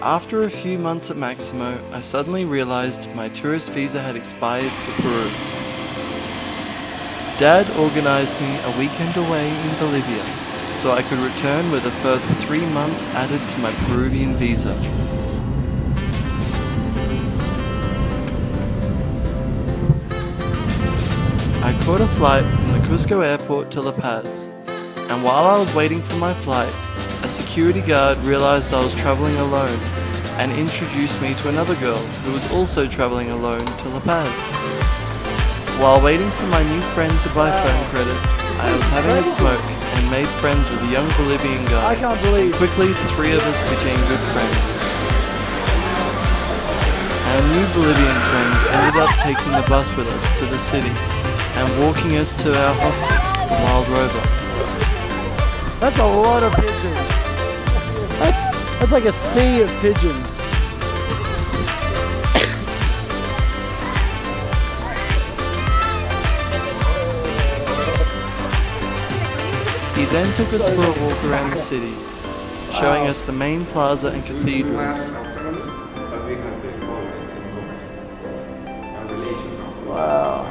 After a few months at Maximo, I suddenly realized my tourist visa had expired for Peru. Dad organized me a weekend away in Bolivia, so I could return with a further 3 months added to my Peruvian visa. I caught a flight from the Cusco airport to La Paz, and while I was waiting for my flight, a security guard realized I was traveling alone and introduced me to another girl who was also traveling alone to La Paz. While waiting for my new friend to buy phone credit, I was having a smoke and made friends with a young Bolivian guy, and quickly the three of us became good friends. Our new Bolivian friend ended up taking the bus with us to the city and walking us to our hostel, the Wild Rover. That's a lot of pigeons. That's like a sea of pigeons. He then took us for a walk around the city, showing us the main plaza and cathedrals. Wow.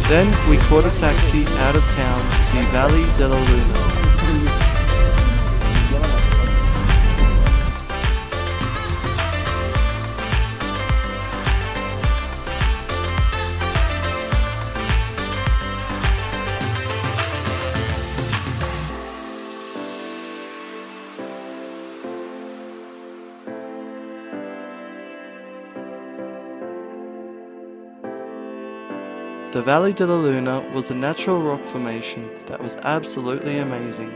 Then we caught a taxi out of town to see Valley de la Luna. The Valley de la Luna was a natural rock formation that was absolutely amazing.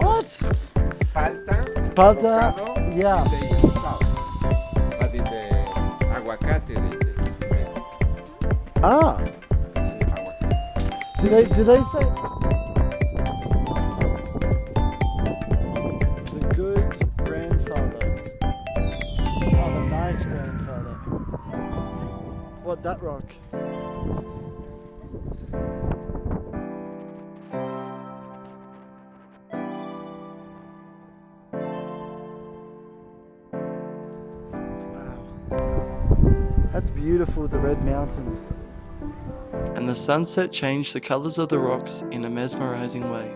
What? Palta, yeah. But in the aguacate they say. Ah. Do they say the good grandfather? Oh, the nice grandfather. What, that rock? That's beautiful, the red mountain. And the sunset changed the colors of the rocks in a mesmerizing way.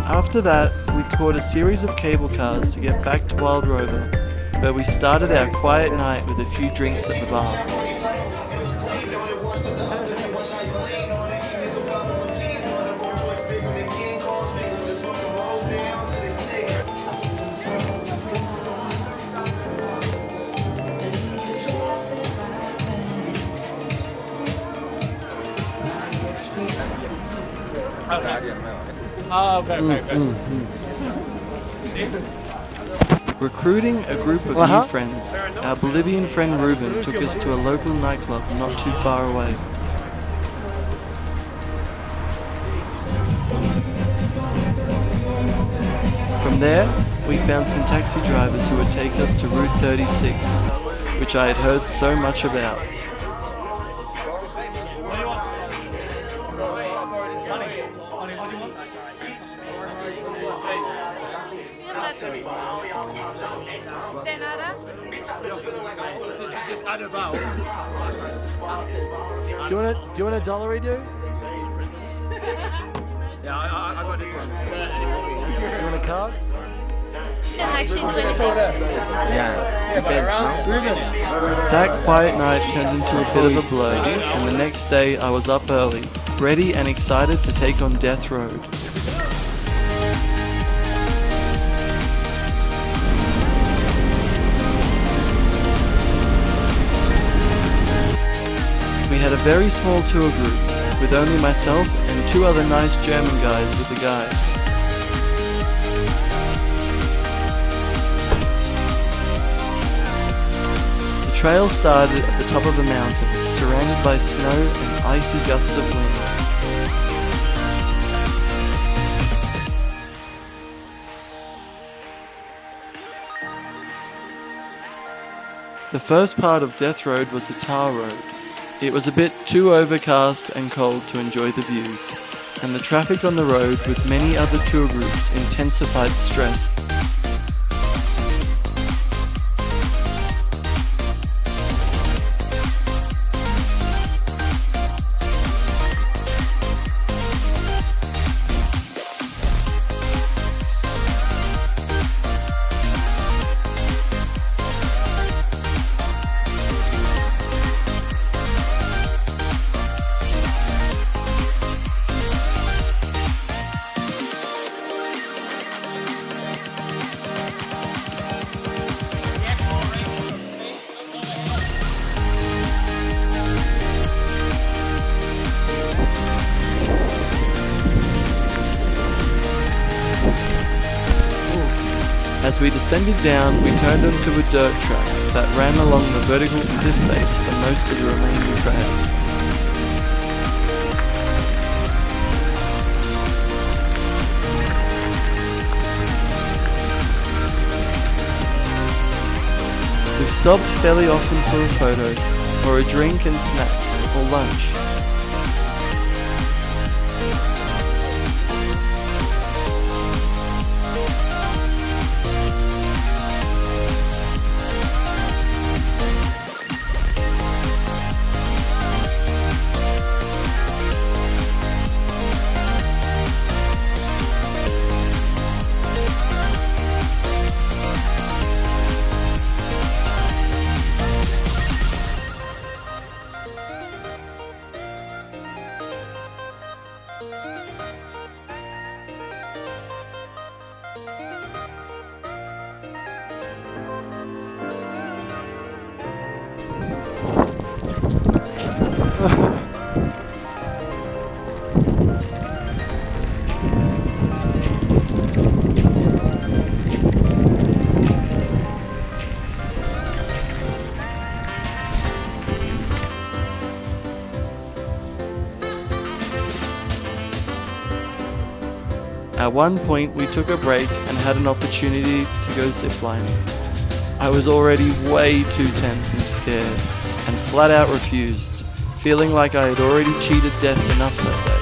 After that, we caught a series of cable cars to get back to Wild Rover, where we started our quiet night with a few drinks at the bar. Recruiting a group of new friends, our Bolivian friend Ruben took us to a local nightclub not too far away. From there, we found some taxi drivers who would take us to Route 36, which I had heard so much about. Do you want a dollary, dude? Yeah, I got this one. Do you want a card? Actually do anything. Yeah, depends, no? That quiet night turned into a bit of a blur, and the next day I was up early, ready and excited to take on Death Road. We had a very small tour group, with only myself and two other nice German guys with the guide. The trail started at the top of a mountain, surrounded by snow and icy gusts of wind. The first part of Death Road was the tar road. It was a bit too overcast and cold to enjoy the views, and the traffic on the road with many other tour groups intensified the stress. As we descended down, we turned onto a dirt track that ran along the vertical cliff face for most of the remaining trail. We stopped fairly often for a photo, or a drink and snack, or lunch. At one point, we took a break and had an opportunity to go ziplining. I was already way too tense and scared, and flat out refused, feeling like I had already cheated death enough that day.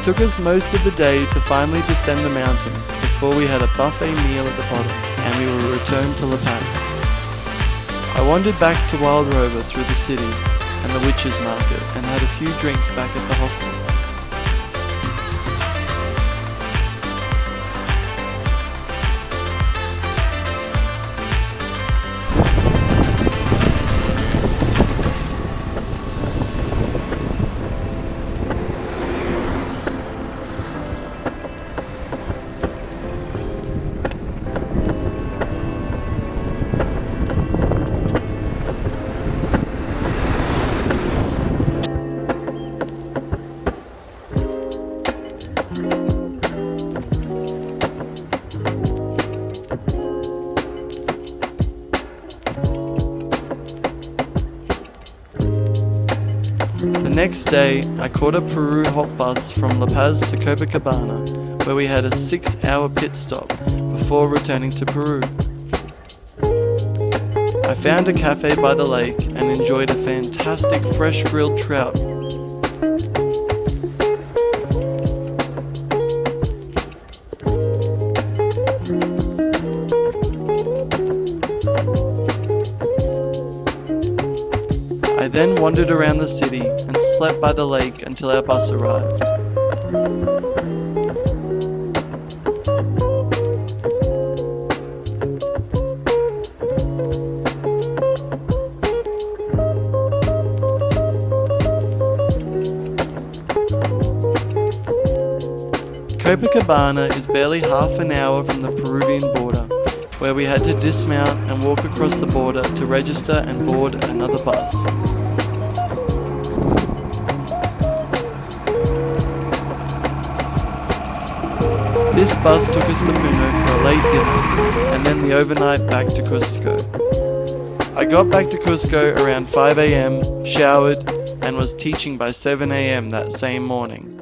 It took us most of the day to finally descend the mountain before we had a buffet meal at the bottom and we were returned to La Paz. I wandered back to Wild Rover through the city and the Witches Market and had a few drinks back at the hostel. The next day, I caught a Peru hot bus from La Paz to Copacabana, where we had a 6-hour pit stop before returning to Peru. I found a cafe by the lake and enjoyed a fantastic fresh grilled trout. I then wandered around the city and slept by the lake until our bus arrived. Copacabana is barely half an hour from the Peruvian border, where we had to dismount and walk across the border to register and board another bus. This bus took us to Puno for a late dinner and then the overnight back to Cusco. I got back to Cusco around 5 AM, showered, and was teaching by 7 AM that same morning.